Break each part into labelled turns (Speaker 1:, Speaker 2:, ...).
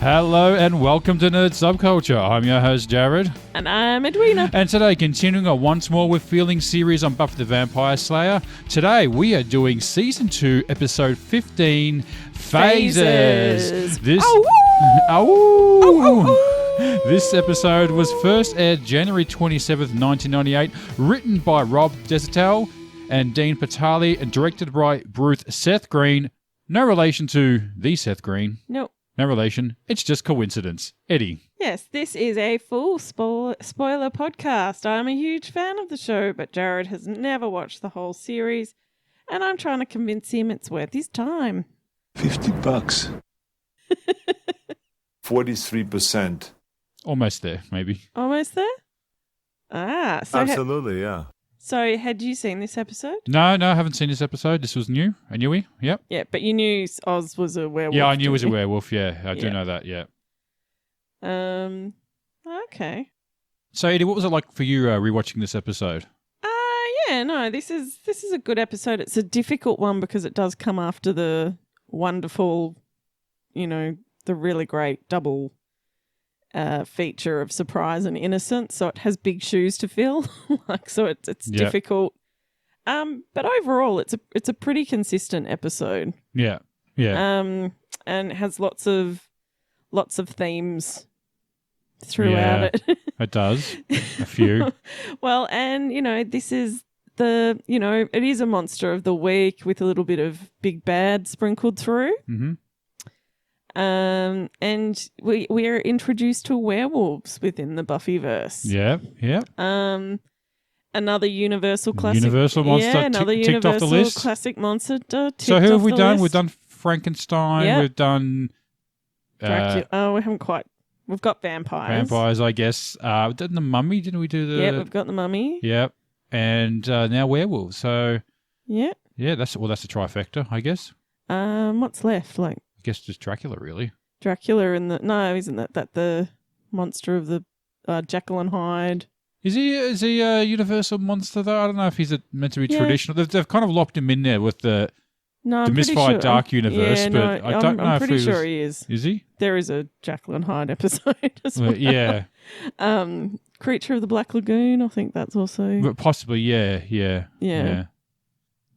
Speaker 1: Hello and welcome to Nerd Subculture. I'm your host, Jared.
Speaker 2: And I'm Edwina.
Speaker 1: And today, continuing on once more with Feeling series on Buffy the Vampire Slayer, today we are doing Season 2, Episode 15, Phases. This episode was first aired January 27th, 1998, written by Rob Desatel and Dean Patali, and directed by Bruce Seth Green. No relation to the Seth Green.
Speaker 2: Nope.
Speaker 1: No relation. It's just coincidence. Eddie.
Speaker 2: Yes, this is a full spoiler podcast. I'm a huge fan of the show, but Jared has never watched the whole series, and I'm trying to convince him it's worth his time.
Speaker 3: $50. 43%.
Speaker 1: Almost there, maybe.
Speaker 2: Almost there? So
Speaker 3: Absolutely, yeah.
Speaker 2: So, had you seen this episode?
Speaker 1: No, I haven't seen this episode. This was new. A newie. Yep.
Speaker 2: Yeah, but you knew Oz was a werewolf.
Speaker 1: Yeah, I knew he was a werewolf. Yeah, I do know that. Yeah.
Speaker 2: Okay.
Speaker 1: So, Eddie, what was it like for you rewatching this episode?
Speaker 2: This is a good episode. It's a difficult one because it does come after the wonderful, the really great double feature of surprise and innocence. So it has big shoes to fill. It's difficult. But overall, it's a pretty consistent episode.
Speaker 1: Yeah. Yeah.
Speaker 2: And it has lots of themes throughout it.
Speaker 1: It does. A few.
Speaker 2: Well, and this is it is a monster of the week with a little bit of big bad sprinkled through.
Speaker 1: Mm-hmm.
Speaker 2: And we are introduced to werewolves within the Buffyverse.
Speaker 1: Yeah.
Speaker 2: Another Universal classic.
Speaker 1: Universal monster
Speaker 2: another
Speaker 1: ticked
Speaker 2: Universal
Speaker 1: off the list.
Speaker 2: Classic monster.
Speaker 1: So who have we done? We've done Frankenstein.
Speaker 2: Yep.
Speaker 1: We've done
Speaker 2: Dracula. We haven't quite. We've got vampires.
Speaker 1: Vampires, I guess. We've done the Mummy. Didn't we do the?
Speaker 2: Yeah, we've got the Mummy.
Speaker 1: Yep. And now werewolves. So
Speaker 2: yeah,
Speaker 1: that's a trifecta, I guess.
Speaker 2: What's left? I
Speaker 1: guess just Dracula, really.
Speaker 2: Dracula and isn't that the monster of the Jekyll and Hyde? Is
Speaker 1: he a universal monster though? I don't know if he's meant to be traditional. They've kind of locked him in there with the Mystified Dark Universe, but I don't know if
Speaker 2: I'm pretty sure he is.
Speaker 1: Is he?
Speaker 2: There is a Jekyll and Hyde episode as well.
Speaker 1: Yeah.
Speaker 2: Creature of the Black Lagoon, I think that's also.
Speaker 1: But possibly, yeah.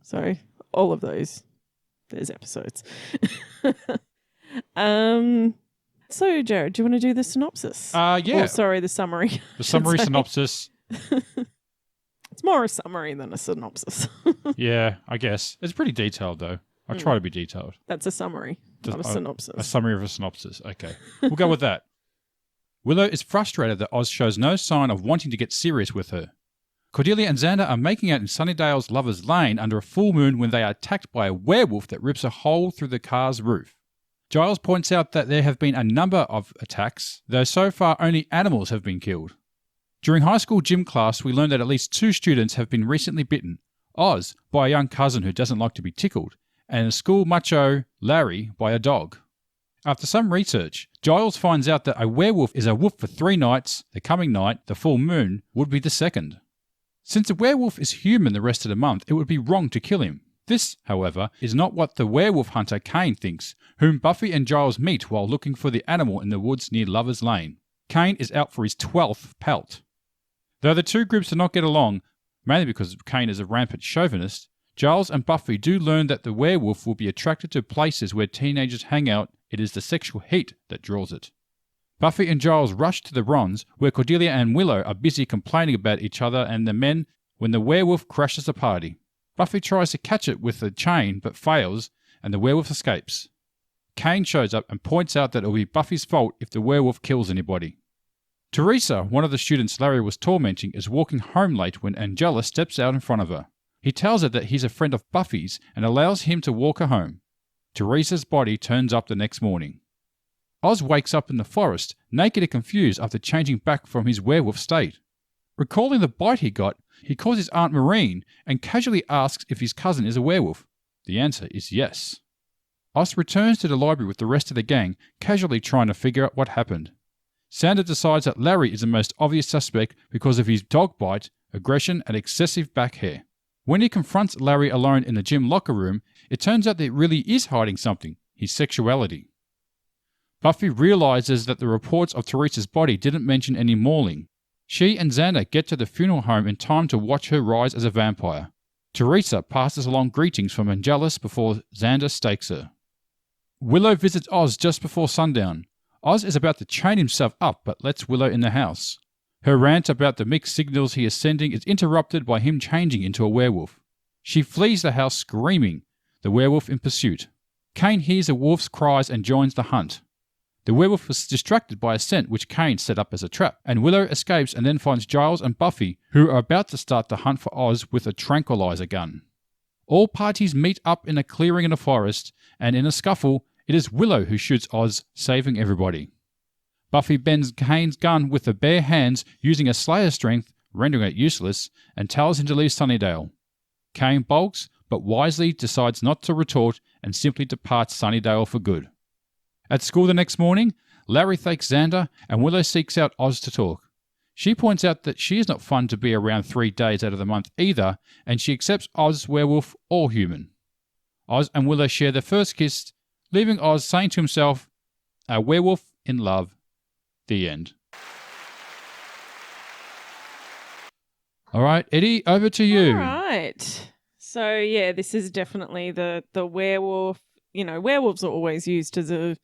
Speaker 2: Sorry, all of those. There's episodes. So, Jared, do you want to do the synopsis?
Speaker 1: Yeah.
Speaker 2: Or, sorry, the summary.
Speaker 1: The summary synopsis.
Speaker 2: It's more a summary than a synopsis.
Speaker 1: Yeah, I guess. It's pretty detailed, though. I try to be detailed.
Speaker 2: That's a summary, not a synopsis.
Speaker 1: A summary of a synopsis. Okay. We'll go with that. Willow is frustrated that Oz shows no sign of wanting to get serious with her. Cordelia and Xander are making out in Sunnydale's Lover's Lane under a full moon when they are attacked by a werewolf that rips a hole through the car's roof. Giles points out that there have been a number of attacks, though so far only animals have been killed. During high school gym class, we learned that at least 2 students have been recently bitten. Oz, by a young cousin who doesn't like to be tickled, and a school macho, Larry, by a dog. After some research, Giles finds out that a werewolf is a wolf for 3 nights. The coming night, the full moon, would be the second. Since a werewolf is human the rest of the month, it would be wrong to kill him. This, however, is not what the werewolf hunter Kane thinks, whom Buffy and Giles meet while looking for the animal in the woods near Lover's Lane. Kane is out for his 12th pelt. Though the two groups do not get along, mainly because Kane is a rampant chauvinist, Giles and Buffy do learn that the werewolf will be attracted to places where teenagers hang out. It is the sexual heat that draws it. Buffy and Giles rush to the Rons, where Cordelia and Willow are busy complaining about each other and the men when the werewolf crashes the party. Buffy tries to catch it with a chain but fails, and the werewolf escapes. Kane shows up and points out that it will be Buffy's fault if the werewolf kills anybody. Teresa, one of the students Larry was tormenting, is walking home late when Angela steps out in front of her. He tells her that he's a friend of Buffy's and allows him to walk her home. Teresa's body turns up the next morning. Oz wakes up in the forest, naked and confused after changing back from his werewolf state. Recalling the bite he got, he calls his Aunt Maureen and casually asks if his cousin is a werewolf. The answer is yes. Oz returns to the library with the rest of the gang, casually trying to figure out what happened. Xander decides that Larry is the most obvious suspect because of his dog bite, aggression, and excessive back hair. When he confronts Larry alone in the gym locker room, it turns out that he really is hiding something, his sexuality. Buffy realizes that the reports of Teresa's body didn't mention any mauling. She and Xander get to the funeral home in time to watch her rise as a vampire. Teresa passes along greetings from Angelus before Xander stakes her. Willow visits Oz just before sundown. Oz is about to chain himself up but lets Willow in the house. Her rant about the mixed signals he is sending is interrupted by him changing into a werewolf. She flees the house screaming, the werewolf in pursuit. Kane hears a wolf's cries and joins the hunt. The werewolf was distracted by a scent which Kane set up as a trap, and Willow escapes and then finds Giles and Buffy, who are about to start the hunt for Oz with a tranquilizer gun. All parties meet up in a clearing in a forest, and in a scuffle, it is Willow who shoots Oz, saving everybody. Buffy bends Kane's gun with her bare hands using a Slayer strength, rendering it useless, and tells him to leave Sunnydale. Kane balks, but wisely decides not to retort and simply departs Sunnydale for good. At school the next morning, Larry thanks Xander and Willow seeks out Oz to talk. She points out that she is not fun to be around 3 days out of the month either, and she accepts Oz werewolf or human. Oz and Willow share their first kiss, leaving Oz saying to himself, "A werewolf in love." The end. All right, Eddie, over to you.
Speaker 2: All right. So, yeah, this is definitely the werewolf. You know, werewolves are always used as a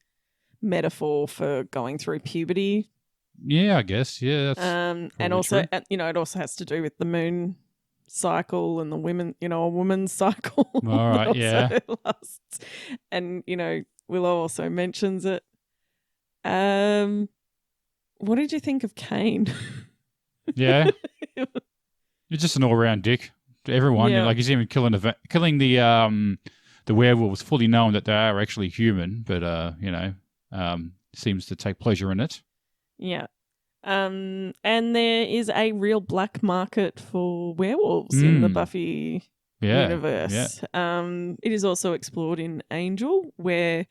Speaker 2: metaphor for going through puberty.
Speaker 1: Yeah, I guess. Yeah, that's
Speaker 2: and also, you know, it also has to do with the moon cycle and the women, you know, a woman's cycle.
Speaker 1: All right, yeah.
Speaker 2: Lasts. And, you know, Willow also mentions it. What did you think of Kane?
Speaker 1: Yeah. You're just an all-round dick to everyone.
Speaker 2: Yeah.
Speaker 1: Like, he's even killing the werewolves, fully knowing that they are actually human, but seems to take pleasure in it.
Speaker 2: Yeah. And there is a real black market for werewolves in the Buffy universe.
Speaker 1: Yeah.
Speaker 2: It is also explored in Angel, where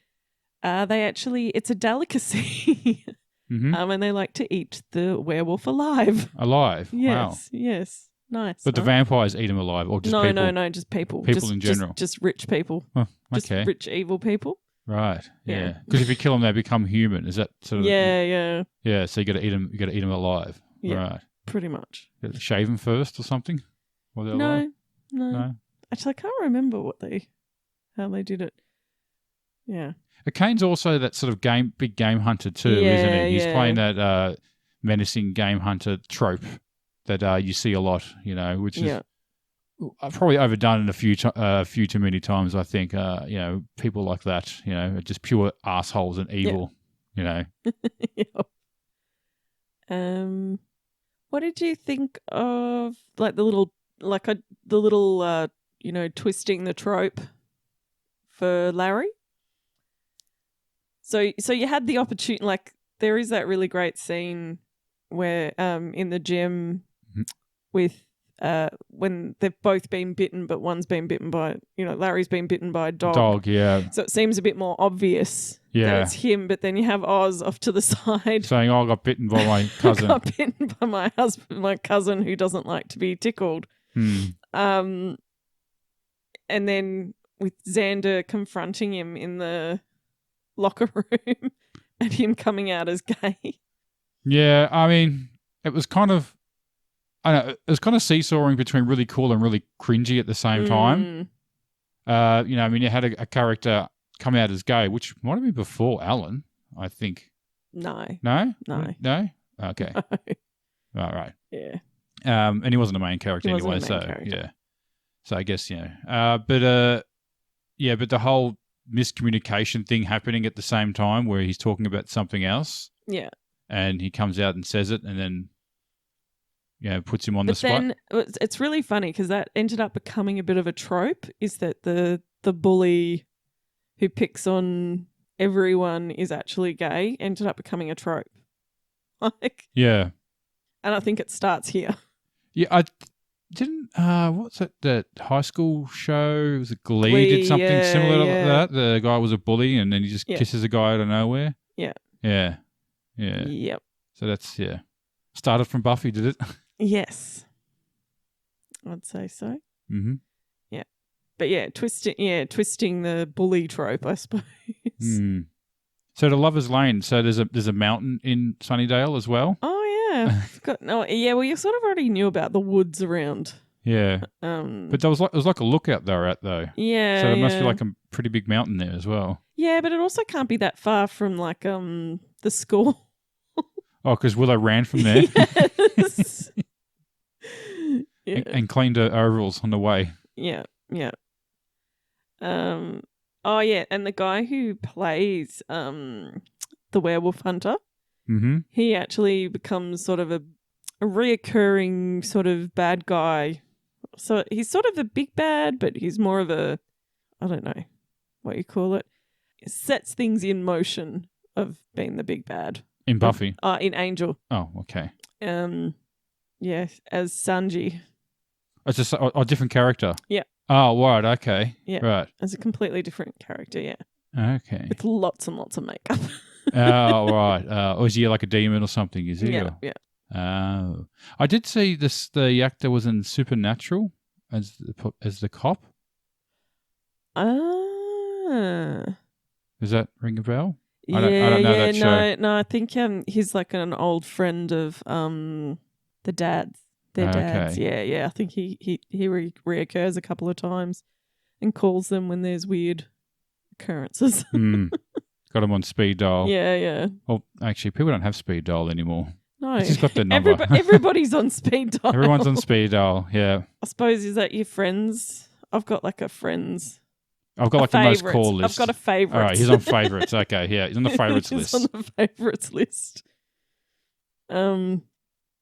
Speaker 2: it's a delicacy.
Speaker 1: Mm-hmm.
Speaker 2: And they like to eat the werewolf alive.
Speaker 1: Alive?
Speaker 2: Yes,
Speaker 1: Wow.
Speaker 2: yes. Nice.
Speaker 1: But the vampires eat them alive, or just
Speaker 2: no,
Speaker 1: people?
Speaker 2: No, just people.
Speaker 1: People in general.
Speaker 2: Just rich people.
Speaker 1: Oh,
Speaker 2: Just
Speaker 1: okay.
Speaker 2: rich, evil people.
Speaker 1: Right.
Speaker 2: Yeah.
Speaker 1: Yeah. Because if you kill them, they become human. Is that sort of?
Speaker 2: Yeah.
Speaker 1: Yeah. So you got to eat them. You got to eat them alive.
Speaker 2: Yeah.
Speaker 1: Right.
Speaker 2: Pretty much.
Speaker 1: You gotta shave them first or something. While they're alive?
Speaker 2: No. Actually, I can't remember how they did it. Yeah.
Speaker 1: Kane's also that sort of big game hunter too, isn't he? He's playing that menacing game hunter trope that you see a lot, you know, which is probably overdone a few too many times. I think, people like that, you know, are just pure assholes and evil, you know.
Speaker 2: What did you think of like the little twisting the trope for Larry? So you had the opportunity, like there is that really great scene where in the gym with when they've both been bitten, but one's been bitten by, Larry's been bitten by a dog.
Speaker 1: Dog, yeah.
Speaker 2: So it seems a bit more obvious that it's him, but then you have Oz off to the side.
Speaker 1: Saying, I got bitten by my cousin.
Speaker 2: I got bitten by my cousin who doesn't like to be tickled. And then with Xander confronting him in the locker room and him coming out as gay.
Speaker 1: Yeah, I mean, it was kind of, I don't know, it was kind of seesawing between really cool and really cringy at the same time. You had a character come out as gay, which might have been before Alan, I think.
Speaker 2: No?
Speaker 1: No? Okay. All right.
Speaker 2: Yeah.
Speaker 1: And he wasn't the main character anyway, yeah. So I guess, but the whole miscommunication thing happening at the same time where he's talking about something else.
Speaker 2: Yeah. And
Speaker 1: he comes out and says it and then, puts him on the spot.
Speaker 2: Then it's really funny because that ended up becoming a bit of a trope, is that the bully who picks on everyone is actually gay ended up becoming a trope.
Speaker 1: Yeah.
Speaker 2: And I think it starts here.
Speaker 1: Yeah, I didn't, what's that, that high school show? Was it Glee did something similar to that? The guy was a bully and then he just kisses a guy out of nowhere?
Speaker 2: Yeah.
Speaker 1: Yeah.
Speaker 2: Yep.
Speaker 1: So that's, started from Buffy, did it?
Speaker 2: Yes. I'd say so.
Speaker 1: Mm-hmm.
Speaker 2: Yeah. But twisting the bully trope, I suppose.
Speaker 1: So the Lover's Lane. So there's a mountain in Sunnydale as well.
Speaker 2: Oh yeah, well, you sort of already knew about the woods around.
Speaker 1: Yeah, but it was like a lookout they were at though.
Speaker 2: Yeah,
Speaker 1: so there must be like a pretty big mountain there as well.
Speaker 2: Yeah, but it also can't be that far from like the school.
Speaker 1: Oh, because Willow ran from there.
Speaker 2: Yes. Yeah.
Speaker 1: and cleaned her overalls on the way.
Speaker 2: Yeah. Oh yeah, and the guy who plays the werewolf hunter, he actually becomes sort of a reoccurring sort of bad guy. So he's sort of a big bad, but he's more of a, I don't know what you call it. It sets things in motion of being the big bad.
Speaker 1: In Buffy?
Speaker 2: In Angel.
Speaker 1: Oh, okay.
Speaker 2: Yeah, as Sanji.
Speaker 1: It's just a different character?
Speaker 2: Yeah.
Speaker 1: Oh, right, okay.
Speaker 2: Yeah.
Speaker 1: Right.
Speaker 2: As a completely different character, yeah.
Speaker 1: Okay.
Speaker 2: With lots and lots of makeup.
Speaker 1: Oh, right. Or is he like a demon or something, is he?
Speaker 2: Yeah,
Speaker 1: yeah. Oh. I did see the actor was in Supernatural as the cop. Does that ring a bell? I don't know that show.
Speaker 2: No, I think he's like an old friend of the dads. Their dads. Yeah. I think he reoccurs a couple of times and calls them when there's weird occurrences.
Speaker 1: Got him on speed dial.
Speaker 2: Yeah.
Speaker 1: Well, actually, people don't have speed dial anymore.
Speaker 2: No.
Speaker 1: He's just got the number.
Speaker 2: Everybody's on speed dial.
Speaker 1: Everyone's on speed dial, yeah.
Speaker 2: I suppose, is that your friends? I've got like a friends.
Speaker 1: I've got like the most call list.
Speaker 2: I've got a favourite.
Speaker 1: All right, he's on favourites. Okay, yeah, he's on the favourites list.
Speaker 2: He's on the favourites list.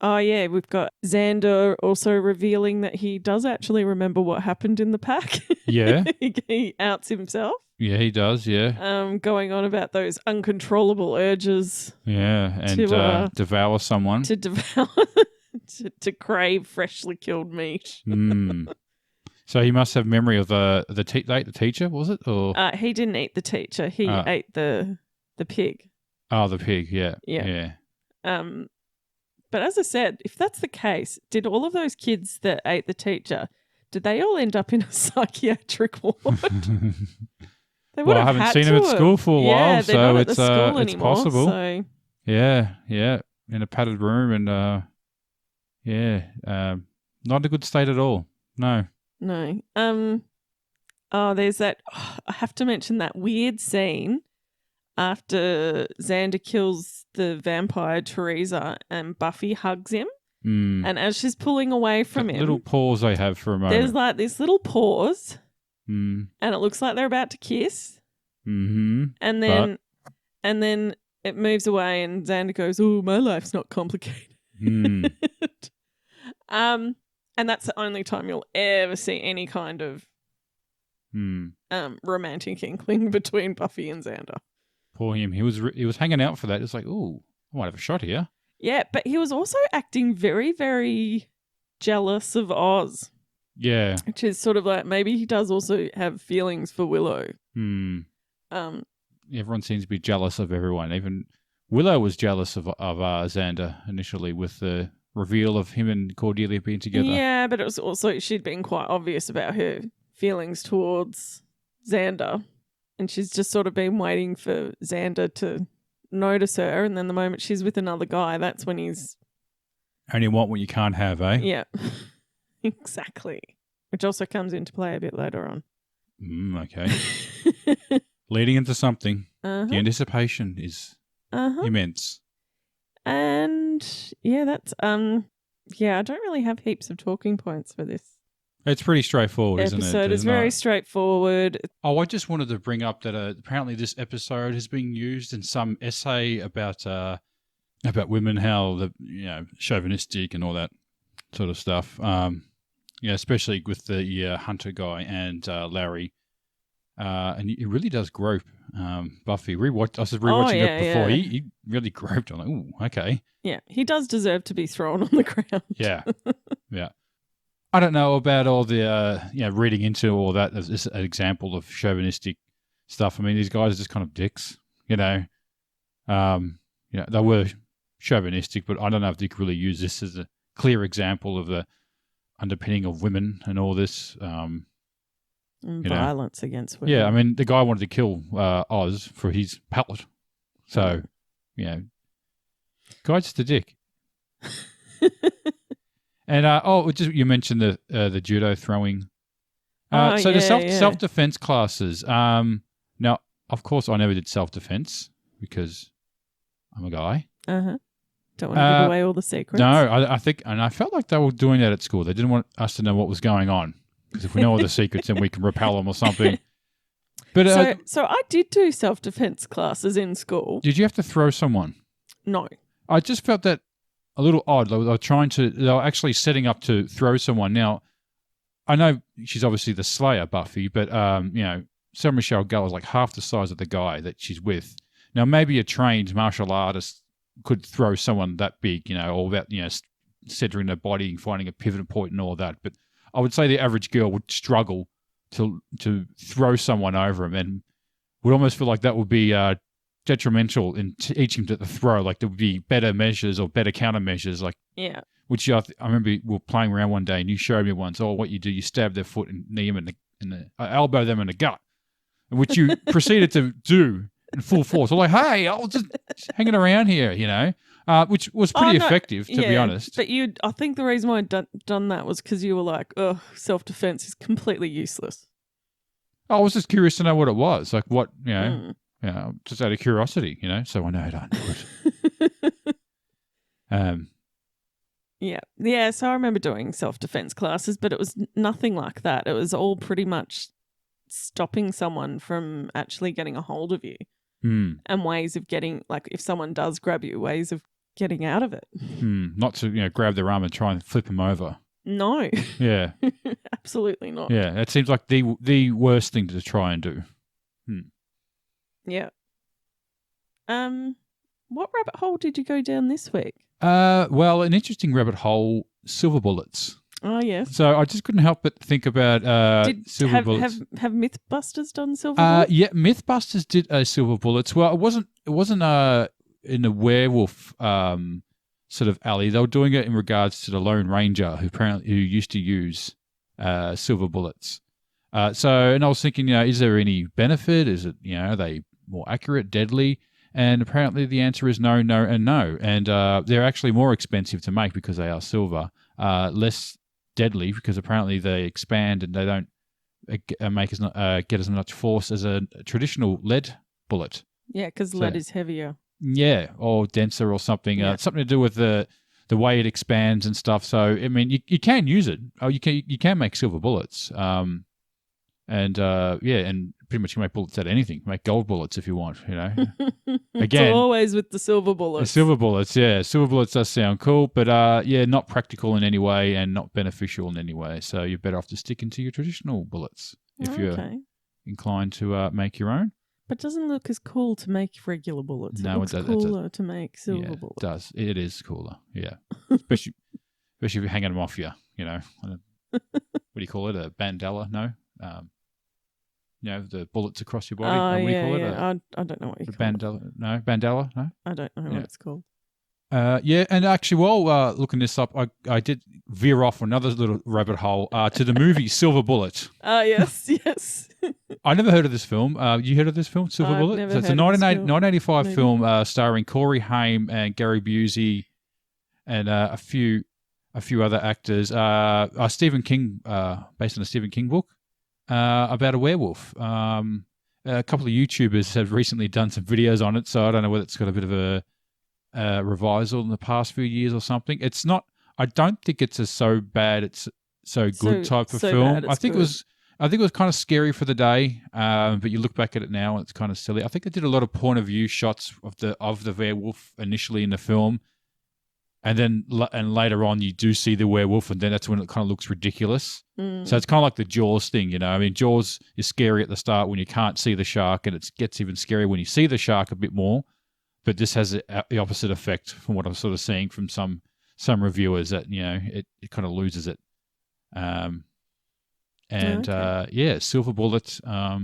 Speaker 2: Oh yeah, we've got Xander also revealing that he does actually remember what happened in the pack.
Speaker 1: Yeah.
Speaker 2: He outs himself.
Speaker 1: Yeah, he does, yeah.
Speaker 2: Going on about those uncontrollable urges.
Speaker 1: Yeah, and devour someone.
Speaker 2: To devour, to crave freshly killed meat.
Speaker 1: So he must have memory of the teacher, was it? Or
Speaker 2: he didn't eat the teacher. He ate the pig.
Speaker 1: Oh, the pig, yeah.
Speaker 2: Yeah. But as I said, if that's the case, did all of those kids that ate the teacher, did they all end up in a psychiatric ward?
Speaker 1: Well, I haven't seen them at school for a while, so it's possible.
Speaker 2: So.
Speaker 1: Yeah, in a padded room and not in a good state at all. No.
Speaker 2: There's that. I have to mention that weird scene after Xander kills the vampire Teresa and Buffy hugs him. And as she's pulling away from him,
Speaker 1: little pause they have for a moment.
Speaker 2: There's like this little pause, and it looks like they're about to kiss. And then it moves away, and Xander goes, "Oh, my life's not complicated." And that's the only time you'll ever see any kind of romantic inkling between Buffy and Xander.
Speaker 1: Poor him. He was hanging out for that. It's like, oh, I might have a shot here.
Speaker 2: Yeah, but he was also acting very, very jealous of Oz.
Speaker 1: Yeah.
Speaker 2: Which is sort of like, maybe he does also have feelings for Willow.
Speaker 1: Everyone seems to be jealous of everyone. Even Willow was jealous of Xander initially with the reveal of him and Cordelia being together.
Speaker 2: Yeah, but it was also, she'd been quite obvious about her feelings towards Xander. And she's just sort of been waiting for Xander to notice her. And then the moment she's with another guy, that's when he's...
Speaker 1: Only want what you can't have, eh?
Speaker 2: Yeah, exactly. Which also comes into play a bit later on.
Speaker 1: Okay. Leading into something. The anticipation is immense.
Speaker 2: And yeah, that's... I don't really have heaps of talking points for this.
Speaker 1: It's pretty straightforward, isn't it?
Speaker 2: Episode is very straightforward.
Speaker 1: Oh, I just wanted to bring up that apparently this episode has been used in some essay about women, how the chauvinistic and all that sort of stuff. Especially with the Hunter guy and Larry, and it really does grope Buffy. I was rewatching it before.
Speaker 2: Yeah.
Speaker 1: He really groped. I'm like, oh, okay.
Speaker 2: Yeah, he does deserve to be thrown on the ground.
Speaker 1: Yeah. I don't know about all the, reading into all that as an example of chauvinistic stuff. I mean, these guys are just kind of dicks, they were chauvinistic, but I don't know if they could really use this as a clear example of the underpinning of women and all this.
Speaker 2: Violence against women.
Speaker 1: Yeah, I mean, the guy wanted to kill Oz for his palate, So, you know, guy's just a dick. And you mentioned the judo throwing. The self defense classes. Now, of course, I never did self defense because I'm a guy.
Speaker 2: Don't want to give away all the secrets.
Speaker 1: No, I think, and I felt like they were doing that at school. They didn't want us to know what was going on because if we know all the secrets, then we can repel them or something. But
Speaker 2: so I did do self defense classes in school.
Speaker 1: Did you have to throw someone?
Speaker 2: No.
Speaker 1: I just felt that a little odd. They were actually setting up to throw someone. Now, I know she's obviously the Slayer, Buffy, but, Sarah Michelle Gellar is like half the size of the guy that she's with. Now, maybe a trained martial artist could throw someone that big, all that, centering their body and finding a pivot point and all that. But I would say the average girl would struggle to throw someone over him and would almost feel like that would be detrimental in teaching to the throw. Like there would be better measures or better countermeasures. Like which I remember we were playing around one day and you showed me once. Oh, what you do? You stab their foot and knee them in the elbow them in the gut, which you proceeded to do in full force. I'm like, hey, I was just hanging around here, which was pretty effective, to be honest.
Speaker 2: But I think the reason why I'd done that was because you were like, oh, self-defense is completely useless.
Speaker 1: I was just curious to know what it was. Like what, just out of curiosity, so I know I don't do it.
Speaker 2: Yeah, so I remember doing self-defense classes, but it was nothing like that. It was all pretty much stopping someone from actually getting a hold of you and ways of getting, like if someone does grab you, ways of getting out of it.
Speaker 1: Not to, grab their arm and try and flip them over.
Speaker 2: No.
Speaker 1: Yeah.
Speaker 2: Absolutely not.
Speaker 1: Yeah, that seems like the worst thing to try and do.
Speaker 2: Yeah. What rabbit hole did you go down this week?
Speaker 1: Well, an interesting rabbit hole, silver bullets.
Speaker 2: Oh, yes.
Speaker 1: So I just couldn't help but think about silver bullets.
Speaker 2: Have Mythbusters done silver bullets?
Speaker 1: Yeah, Mythbusters did silver bullets. Well, it wasn't in the werewolf sort of alley. They were doing it in regards to the Lone Ranger who used to use silver bullets. And I was thinking, is there any benefit? Is it, are they more accurate, deadly? And apparently the answer is no, no, and no. And they're actually more expensive to make because they are silver, less deadly because apparently they expand and they don't get as much force as a traditional lead bullet.
Speaker 2: Yeah, because lead is heavier.
Speaker 1: Yeah, or denser or something. Something to do with the way it expands and stuff. So, I mean, you can use it. Oh, you can make silver bullets. And pretty much you can make bullets out of anything. Make gold bullets if you want, Again,
Speaker 2: it's always with the silver bullets.
Speaker 1: Silver bullets, yeah. Silver bullets does sound cool, but not practical in any way and not beneficial in any way. So you're better off to sticking to your traditional bullets if you're inclined to make your own.
Speaker 2: But it doesn't look as cool to make regular bullets.
Speaker 1: No,
Speaker 2: it looks cooler to make silver bullets.
Speaker 1: It does. It is cooler, yeah. especially if you're hanging them off you, what do you call it? A bandana? No? The bullets across your body.
Speaker 2: Oh,
Speaker 1: what do you call it?
Speaker 2: I don't know what you call it.
Speaker 1: No, bandana? No?
Speaker 2: I don't know what it's called.
Speaker 1: And actually, while looking this up, I did veer off another little rabbit hole to the movie Silver Bullet.
Speaker 2: Yes, yes.
Speaker 1: I never heard of this film. You heard of this film, Silver Bullet?
Speaker 2: Never
Speaker 1: It's a 1985 film starring Corey Haim and Gary Busey and a few other actors. Stephen King, based on a Stephen King book about a werewolf. A couple of YouTubers have recently done some videos on it, so I don't know whether it's got a bit of a revisal in the past few years or something. It's not. I don't think it's a so bad, it's so good type of film. I think it was kind of scary for the day, but you look back at it now and it's kind of silly. I think they did a lot of point of view shots of the werewolf initially in the film, and then later on you do see the werewolf, and then that's when it kind of looks ridiculous. So it's kind of like the Jaws thing, I mean, Jaws is scary at the start when you can't see the shark, and it gets even scarier when you see the shark a bit more. But this has the opposite effect from what I'm sort of seeing from some reviewers that, it kind of loses it. Silver Bullet. I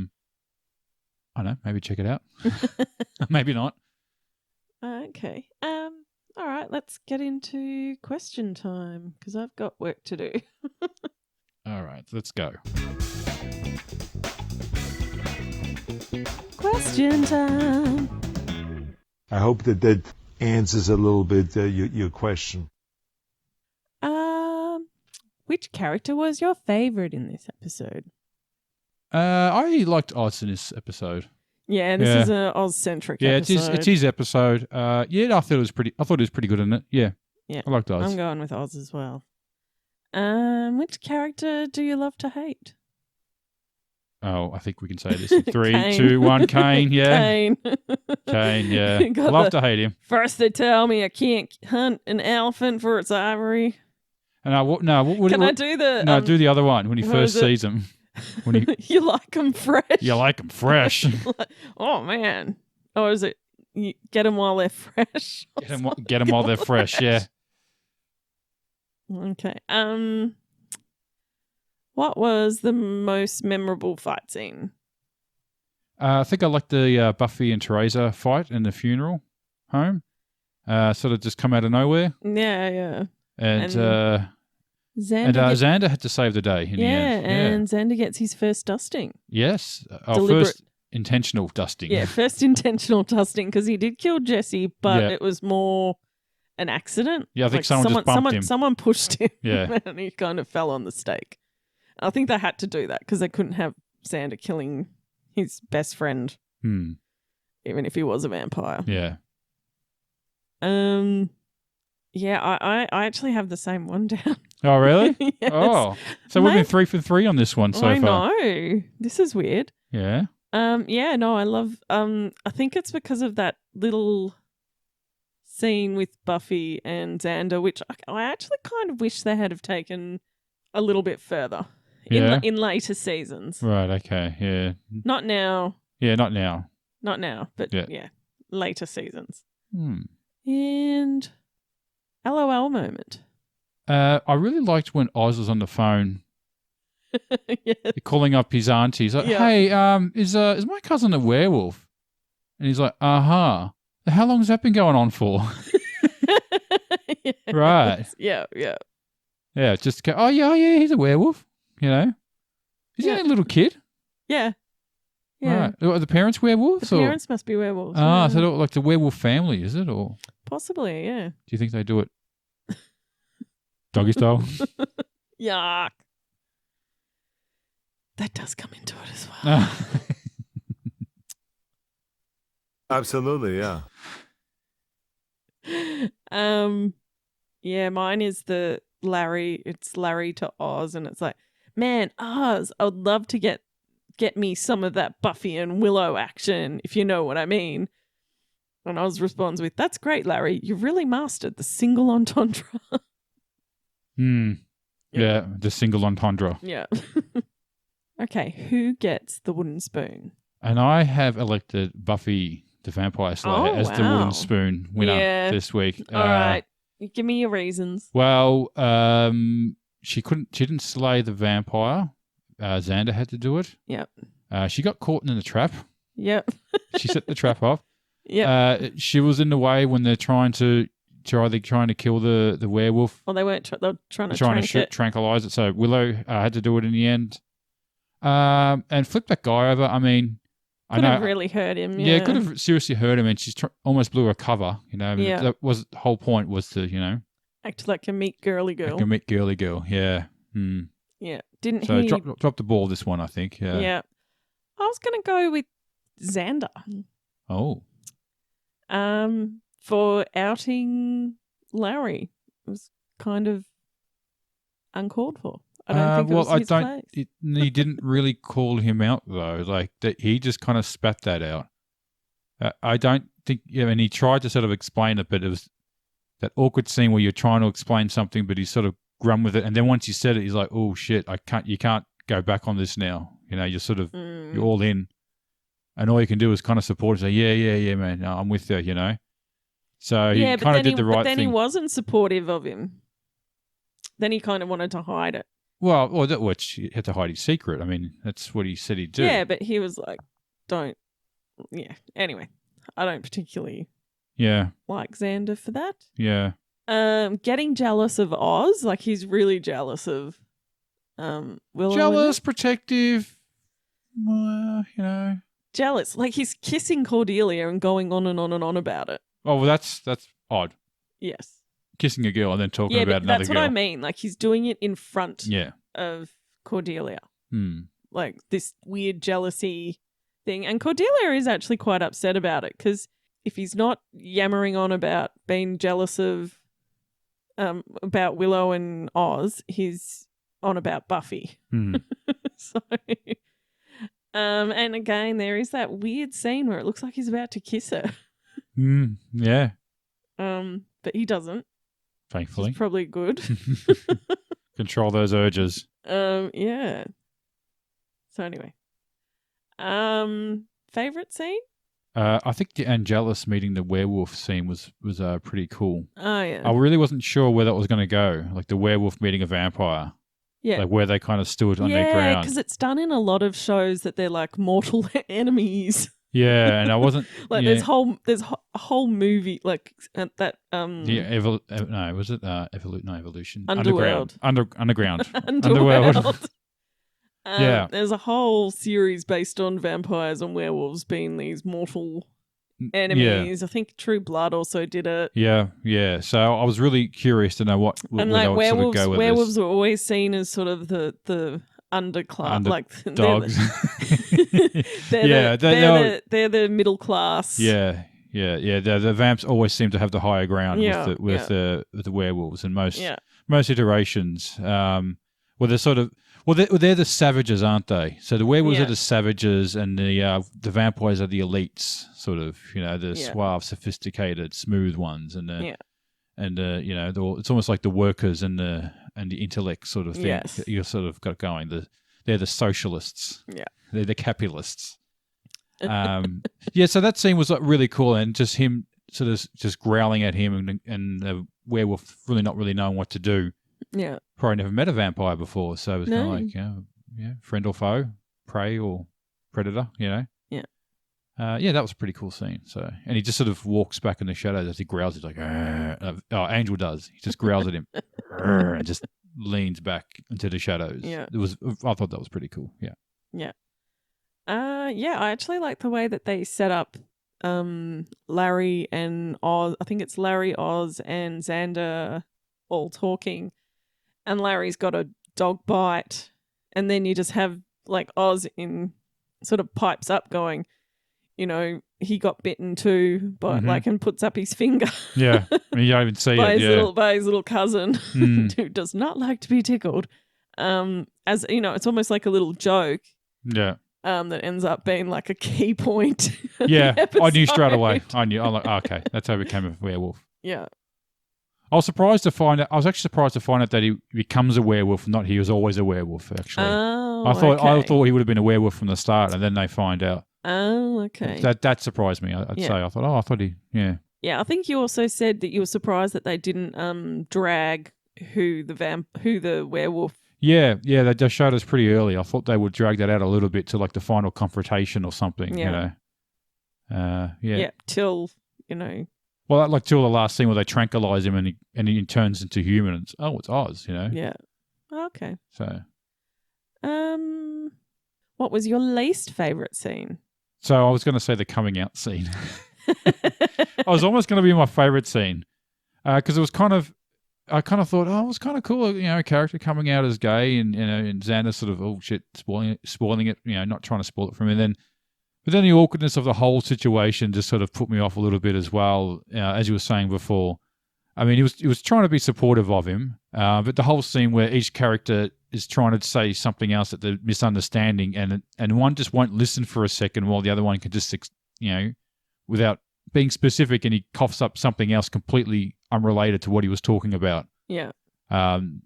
Speaker 1: don't know, maybe check it out. Maybe not.
Speaker 2: Okay. All right, let's get into question time because I've got work to do.
Speaker 1: All right, let's go.
Speaker 2: Question time.
Speaker 3: I hope that answers a little bit your question.
Speaker 2: Which character was your favorite in this episode?
Speaker 1: I liked Oz in this episode.
Speaker 2: Yeah, this is an Oz-centric episode.
Speaker 1: It's his episode. I thought it was pretty good in it. Yeah.
Speaker 2: Yeah.
Speaker 1: I liked Oz.
Speaker 2: I'm going with Oz as well. Which character do you love to hate?
Speaker 1: Oh, I think we can say this in 3, 2, 1. Kane, yeah.
Speaker 2: Kane.
Speaker 1: Kane, yeah. Love to hate him.
Speaker 2: First they tell me I can't hunt an elephant for its ivory.
Speaker 1: And I
Speaker 2: do the...
Speaker 1: No, do the other one when he first sees him. When he,
Speaker 2: you like them fresh.
Speaker 1: You like them fresh.
Speaker 2: Oh, man. Or is it you get them while they're fresh?
Speaker 1: Get them while they're fresh, yeah.
Speaker 2: Okay. What was the most memorable fight scene?
Speaker 1: I think I liked the Buffy and Teresa fight in the funeral home. Sort of just come out of nowhere.
Speaker 2: Yeah.
Speaker 1: And
Speaker 2: Xander
Speaker 1: had to save the day in the end.
Speaker 2: And Xander gets his first dusting.
Speaker 1: Yes. First intentional dusting.
Speaker 2: Yeah, first intentional dusting because he did kill Jesse, but it was more an accident.
Speaker 1: Yeah, I think someone just bumped him.
Speaker 2: Someone pushed him
Speaker 1: yeah.
Speaker 2: and he kind of fell on the stake. I think they had to do that because they couldn't have Xander killing his best friend, even if he was a vampire.
Speaker 1: Yeah.
Speaker 2: Yeah, I actually have the same one down.
Speaker 1: Oh, really?
Speaker 2: Yes.
Speaker 1: Oh, so we've been 3 for 3 on this one so far.
Speaker 2: I know. This is weird.
Speaker 1: Yeah.
Speaker 2: Yeah, no, I love, I think it's because of that little scene with Buffy and Xander, which I actually kind of wish they had have taken a little bit further in later seasons.
Speaker 1: Right, okay, yeah.
Speaker 2: Not now.
Speaker 1: Yeah, not now.
Speaker 2: Not now, but yeah later seasons. And LOL moment.
Speaker 1: I really liked when Oz was on the phone. Calling up his auntie. He's like, hey, is my cousin a werewolf? And he's like, uh-huh. How long has that been going on for?
Speaker 2: Yes.
Speaker 1: Right.
Speaker 2: Yeah.
Speaker 1: Yeah, just go, he's a werewolf, you know. Is he a little kid?
Speaker 2: Yeah.
Speaker 1: Right. Are the parents werewolves?
Speaker 2: The parents must be werewolves.
Speaker 1: So they're like the werewolf family, is it? Or
Speaker 2: possibly, yeah.
Speaker 1: Do you think they do it doggy style?
Speaker 2: Yuck. That does come into it as well.
Speaker 3: Absolutely, yeah.
Speaker 2: Yeah, mine is the Larry. It's Larry to Oz, and it's like, man, Oz, I would love to get me some of that Buffy and Willow action, if you know what I mean. And Oz responds with, "That's great, Larry. You've really mastered the single entendre."
Speaker 1: Yeah, the single entendre.
Speaker 2: Yeah. Okay, who gets the wooden spoon?
Speaker 1: And I have elected Buffy the Vampire Slayer as the wooden spoon winner this week.
Speaker 2: All right. Give me your reasons.
Speaker 1: Well, she didn't slay the vampire. Xander had to do it.
Speaker 2: Yep.
Speaker 1: She got caught in the trap.
Speaker 2: Yep.
Speaker 1: She set the trap off.
Speaker 2: Yep.
Speaker 1: She was in the way when they're trying to kill the werewolf.
Speaker 2: Well, they weren't. They were trying
Speaker 1: to tranquilize it. So Willow had to do it in the end. And flip that guy over. I mean,
Speaker 2: could have really hurt him.
Speaker 1: Yeah, could have seriously hurt him, and she's almost blew her cover. You know, that was the whole point was to
Speaker 2: act like a meek girly girl.
Speaker 1: Like a meek girly girl. Yeah.
Speaker 2: Yeah. Didn't
Speaker 1: so
Speaker 2: he?
Speaker 1: Drop the ball this one, I think. Yeah.
Speaker 2: Yeah. I was going to go with Xander.
Speaker 1: Oh.
Speaker 2: For outing Larry. It was kind of uncalled for. I don't think it was his place.
Speaker 1: He didn't really call him out though. Like that, he just kind of spat that out. I don't think. And he tried to sort of explain it, but it was that awkward scene where you're trying to explain something, but he sort of grummed with it. And then once he said it, he's like, "Oh shit, you can't go back on this now." You know, you're sort of you're all in, and all you can do is kind of support and say, "Yeah, man, no, I'm with you." You know. So he kind of did the right thing.
Speaker 2: But then he wasn't supportive of him. Then he kind of wanted to hide it.
Speaker 1: Well, he had to hide his secret. I mean, that's what he said he'd do.
Speaker 2: Yeah, but he was like, don't. Yeah. Anyway, I don't particularly like Xander for that.
Speaker 1: Yeah.
Speaker 2: Getting jealous of Oz, like he's really jealous of Willow.
Speaker 1: Jealous, protective, you know.
Speaker 2: jealous. Like he's kissing Cordelia and going on and on and on about it.
Speaker 1: Oh, well, that's odd.
Speaker 2: Yes.
Speaker 1: Kissing a girl and then talking
Speaker 2: Yeah,
Speaker 1: about
Speaker 2: but
Speaker 1: another
Speaker 2: that's
Speaker 1: girl.
Speaker 2: what I mean. Like he's doing it in front
Speaker 1: Yeah.
Speaker 2: of Cordelia.
Speaker 1: Hmm.
Speaker 2: Like this weird jealousy thing. And Cordelia is actually quite upset about it because if he's not yammering on about being jealous of about Willow and Oz, he's on about Buffy.
Speaker 1: Hmm.
Speaker 2: So and again there is that weird scene where it looks like he's about to kiss her.
Speaker 1: Yeah.
Speaker 2: But he doesn't.
Speaker 1: Thankfully.
Speaker 2: It's probably good.
Speaker 1: Control those urges.
Speaker 2: Yeah. So anyway. Favorite scene?
Speaker 1: I think the Angelus meeting the werewolf scene was pretty cool.
Speaker 2: Oh yeah.
Speaker 1: I really wasn't sure where that was going to go, like the werewolf meeting a vampire.
Speaker 2: Yeah.
Speaker 1: Like where they kind of stood on their
Speaker 2: Yeah,
Speaker 1: ground.
Speaker 2: because it's done in a lot of shows that they're like mortal enemies.
Speaker 1: Yeah, and I wasn't
Speaker 2: Like
Speaker 1: yeah.
Speaker 2: there's a whole movie like that
Speaker 1: no, was it Evolution?
Speaker 2: Underworld.
Speaker 1: Underground.
Speaker 2: Underworld.
Speaker 1: Yeah.
Speaker 2: There's a whole series based on vampires and werewolves being these mortal enemies. I think True Blood also did it.
Speaker 1: Yeah. So I was really curious to know what
Speaker 2: And
Speaker 1: where
Speaker 2: like
Speaker 1: they would sort of go with
Speaker 2: werewolves
Speaker 1: this.
Speaker 2: were always seen as sort of the underclass, like
Speaker 1: Dogs.
Speaker 2: they're the middle class.
Speaker 1: Yeah. The vamps always seem to have the higher ground with the werewolves in most iterations. They're the savages, aren't they? So the werewolves are the savages, and the vampires are the elites, sort of. The suave, sophisticated, smooth ones, and it's almost like the workers and the intellect sort of thing.
Speaker 2: Yes.
Speaker 1: That you sort of got going. They're the socialists.
Speaker 2: Yeah.
Speaker 1: They're the capitalists. So that scene was really cool, and just him sort of just growling at him, and the werewolf really not really knowing what to do.
Speaker 2: Yeah.
Speaker 1: Probably never met a vampire before, so it was kind of like, friend or foe, prey or predator,
Speaker 2: Yeah.
Speaker 1: That was a pretty cool scene. So, and he just sort of walks back in the shadows as he growls. He's like, Angel does. He just growls at him and just leans back into the shadows.
Speaker 2: Yeah.
Speaker 1: I thought that was pretty cool. Yeah.
Speaker 2: Yeah. I actually like the way that they set up Larry and Oz. I think it's Larry, Oz, and Xander all talking. And Larry's got a dog bite. And then you just have like Oz in sort of pipes up going, he got bitten too, but and puts up his finger.
Speaker 1: Yeah. I mean, you don't even see it.
Speaker 2: By his little cousin who does not like to be tickled. As it's almost like a little joke.
Speaker 1: Yeah.
Speaker 2: That ends up being like a key point.
Speaker 1: Yeah. I knew straight away. I'm like, okay, that's how he became a werewolf.
Speaker 2: Yeah.
Speaker 1: I was actually surprised to find out that he becomes a werewolf, not he was always a werewolf, actually.
Speaker 2: Oh,
Speaker 1: I thought he would have been a werewolf from the start, and then they find out.
Speaker 2: Oh, okay.
Speaker 1: That surprised me, I'd say. I thought he, yeah.
Speaker 2: Yeah, I think you also said that you were surprised that they didn't drag who the werewolf.
Speaker 1: Yeah, they just showed us pretty early. I thought they would drag that out a little bit to like the final confrontation or something,
Speaker 2: Yeah, till,
Speaker 1: Well, like till the last scene where they tranquilize him and he turns into human. And it's Oz,
Speaker 2: Yeah. Okay.
Speaker 1: So.
Speaker 2: What was your least favorite scene?
Speaker 1: So I was going to say the coming out scene. I was almost going to be my favorite scene because it was I kind of thought, it was kind of cool, a character coming out as gay and Xander sort of, spoiling it, not trying to spoil it from him. But then the awkwardness of the whole situation just sort of put me off a little bit as well, as you were saying before. I mean, he was trying to be supportive of him, but the whole scene where each character is trying to say something else that they're misunderstanding, and one just won't listen for a second while the other one can just, without being specific, and he coughs up something else completely unrelated to what he was talking about.
Speaker 2: Yeah.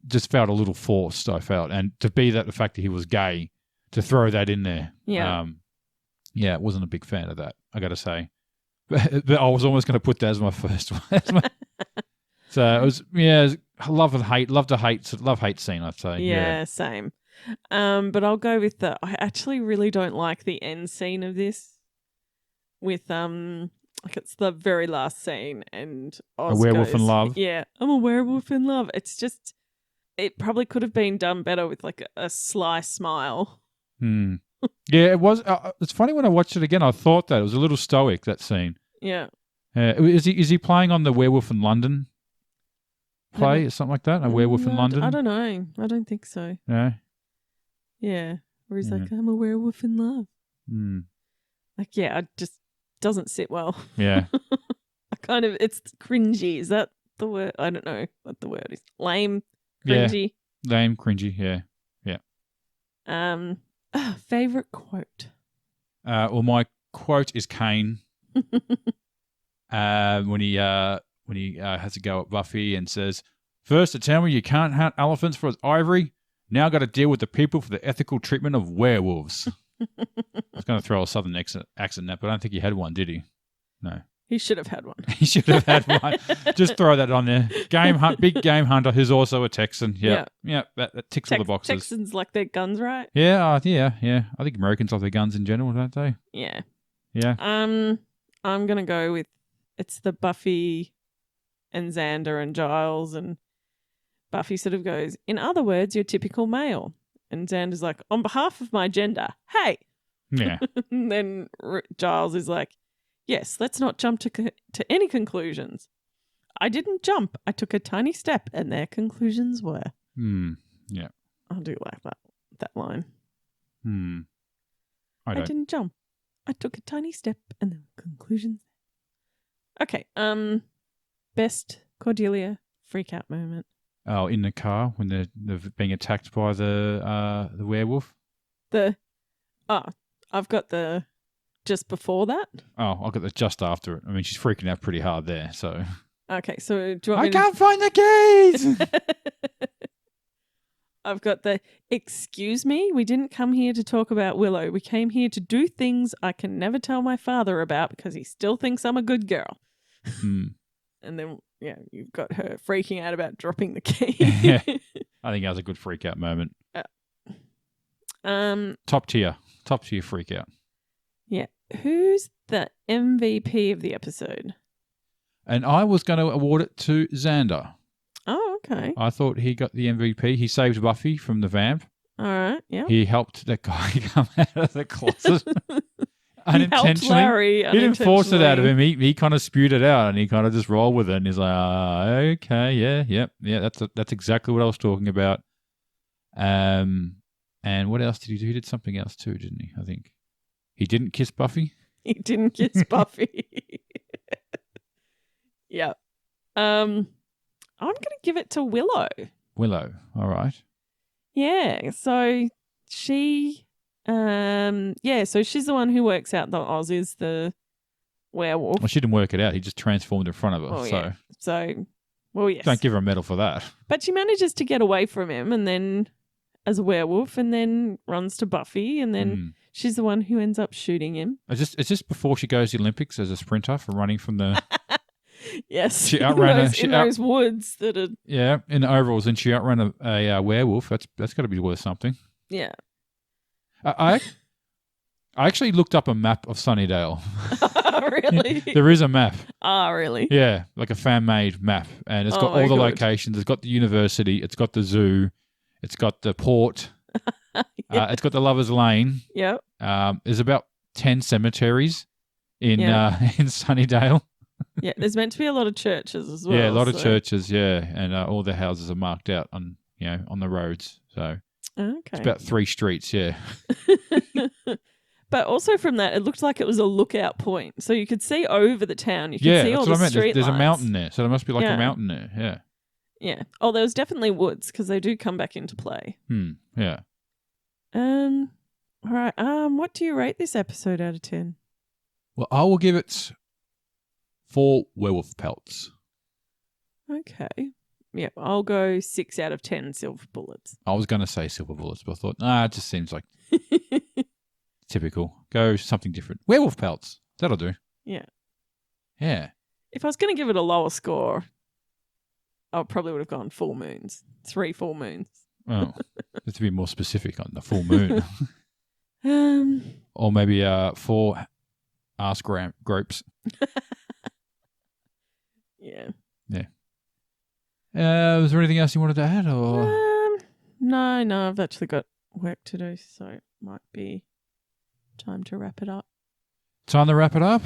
Speaker 1: Just felt a little forced, I felt. And to be that the fact that he was gay, to throw that in there.
Speaker 2: Yeah.
Speaker 1: Yeah, wasn't a big fan of that, I got to say. But I was almost going to put that as my first one. So it was, love hate scene, I'd say.
Speaker 2: Yeah, same. But I'll go with I actually really don't like the end scene of this with, like it's the very last scene and Oz
Speaker 1: A werewolf
Speaker 2: goes,
Speaker 1: in love?
Speaker 2: Yeah, I'm a werewolf in love. It's just, it probably could have been done better with like a sly smile.
Speaker 1: Yeah, it was. It's funny when I watched it again. I thought that it was a little stoic, that scene.
Speaker 2: Yeah.
Speaker 1: Is he playing on the Werewolf in London play or something like that? A Werewolf in London?
Speaker 2: I don't know. I don't think so.
Speaker 1: No.
Speaker 2: Yeah. Where he's
Speaker 1: Yeah.
Speaker 2: like, I'm a werewolf in love.
Speaker 1: Mm.
Speaker 2: Like, yeah, it just doesn't sit well.
Speaker 1: Yeah.
Speaker 2: It's cringy. Is that the word? I don't know what the word is. Lame,
Speaker 1: Yeah.
Speaker 2: cringy.
Speaker 1: Lame, cringy. Yeah.
Speaker 2: Favorite quote.
Speaker 1: Well, my quote is Kane. When he has to go at Buffy and says, "First to tell me you can't hunt elephants for its ivory, now got to deal with the people for the ethical treatment of werewolves." I was going to throw a southern accent in that, but I don't think he had one, did he? No.
Speaker 2: He should have had one.
Speaker 1: He should have had one. Just throw that on there. Big game hunter who's also a Texan. Yeah. That ticks all the boxes.
Speaker 2: Texans like their guns, right?
Speaker 1: Yeah. I think Americans like their guns in general, don't they?
Speaker 2: Yeah.
Speaker 1: Yeah.
Speaker 2: I'm gonna go with it's the Buffy and Xander and Giles, and Buffy sort of goes, "In other words, you're typical male," and Xander's like, "On behalf of my gender, hey."
Speaker 1: Yeah.
Speaker 2: And then Giles is like, "Yes, let's not jump to any conclusions. I didn't jump. I took a tiny step, and their conclusions were."
Speaker 1: Yeah.
Speaker 2: I do like that line.
Speaker 1: I don't.
Speaker 2: didn't jump. I took a tiny step, and there were conclusions. Okay. Best Cordelia freak out moment.
Speaker 1: Oh, in the car when they're being attacked by the werewolf.
Speaker 2: I've got the just before that.
Speaker 1: Oh, I've got the just after it. I mean, she's freaking out pretty hard there. So.
Speaker 2: Okay, so do you want
Speaker 1: I
Speaker 2: me
Speaker 1: can't find the keys.
Speaker 2: I've got the excuse me. We didn't come here to talk about Willow. We came here to do things I can never tell my father about because he still thinks I'm a good girl. And then, yeah, you've got her freaking out about dropping the key.
Speaker 1: Yeah. I think that was a good freak out moment. Top tier freak out.
Speaker 2: Yeah. Who's the MVP of the episode?
Speaker 1: And I was going to award it to Xander.
Speaker 2: Oh, okay.
Speaker 1: I thought he got the MVP. He saved Buffy from the vamp.
Speaker 2: All right, yeah.
Speaker 1: He helped that guy come out of the closet. Unintentionally.
Speaker 2: Helped Larry
Speaker 1: He didn't force it out of him. He kind of spewed it out and he kind of just rolled with it. And he's like, okay, yeah. That's exactly what I was talking about. And what else did he do? He did something else too, didn't he? I think he didn't kiss Buffy.
Speaker 2: He didn't kiss Buffy. Yeah. I'm going to give it to Willow.
Speaker 1: Willow, all right.
Speaker 2: Yeah, so she, so she's the one who works out that Oz is the werewolf.
Speaker 1: Well, she didn't work it out. He just transformed in front of her.
Speaker 2: Oh,
Speaker 1: so,
Speaker 2: yeah. So, well, yes.
Speaker 1: Don't give her a medal for that.
Speaker 2: But she manages to get away from him and then as a werewolf and then runs to Buffy and then she's the one who ends up shooting him.
Speaker 1: It's just before she goes to the Olympics as a sprinter for running from the...
Speaker 2: Yes,
Speaker 1: she outran
Speaker 2: in those woods that are...
Speaker 1: Yeah, in the overalls, and she outran a werewolf. That's got to be worth something.
Speaker 2: Yeah.
Speaker 1: I actually looked up a map of Sunnydale.
Speaker 2: Really?
Speaker 1: There is a map.
Speaker 2: Oh, really?
Speaker 1: Yeah, like a fan-made map, and it's got all the locations. It's got the university. It's got the zoo. It's got the port. It's got the Lovers Lane.
Speaker 2: Yep.
Speaker 1: There's about 10 cemeteries in Sunnydale.
Speaker 2: Yeah, there's meant to be a lot of churches as well.
Speaker 1: Yeah, a lot of churches, yeah. And all the houses are marked out on the roads. So it's about 3 streets, yeah.
Speaker 2: But also from that, it looked like it was a lookout point. So you could see over the town. You could see all the street
Speaker 1: There's
Speaker 2: lights.
Speaker 1: a mountain there. So there must be like a mountain there, yeah.
Speaker 2: Yeah. Oh, there was definitely woods because they do come back into play.
Speaker 1: Yeah.
Speaker 2: All right. What do you rate this episode out of 10?
Speaker 1: Well, I will give it 4 werewolf pelts.
Speaker 2: Okay. Yeah, I'll go 6 out of 10 silver bullets.
Speaker 1: I was going to say silver bullets, but I thought, it just seems like typical. Go something different. Werewolf pelts. That'll do.
Speaker 2: Yeah.
Speaker 1: Yeah.
Speaker 2: If I was going to give it a lower score, I probably would have gone full moons. 3 full moons.
Speaker 1: Oh, just to be more specific on the full moon. Or maybe 4 ass gropes.
Speaker 2: Yeah.
Speaker 1: Yeah. Was there anything else you wanted to add? Or
Speaker 2: No, I've actually got work to do, so it might be time to wrap it up.
Speaker 1: Time to wrap it up.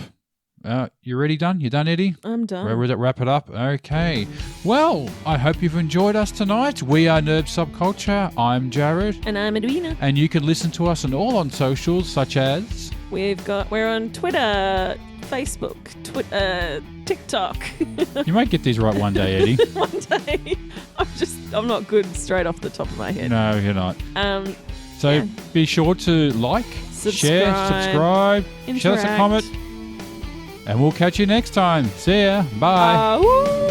Speaker 1: You ready, done? You done, Eddie?
Speaker 2: I'm done.
Speaker 1: Where would it wrap it up? Okay. Well, I hope you've enjoyed us tonight. We are Nerd Subculture. I'm Jared.
Speaker 2: And I'm Edwina.
Speaker 1: And you can listen to us on socials such as...
Speaker 2: We're on Twitter, Facebook, TikTok.
Speaker 1: You might get these right one day, Eddie.
Speaker 2: One day. I'm not good straight off the top of my head.
Speaker 1: No, you're not. So
Speaker 2: yeah.
Speaker 1: be sure to like, share, subscribe, share us a comment. And we'll catch you next time. See ya. Bye.
Speaker 2: Woo!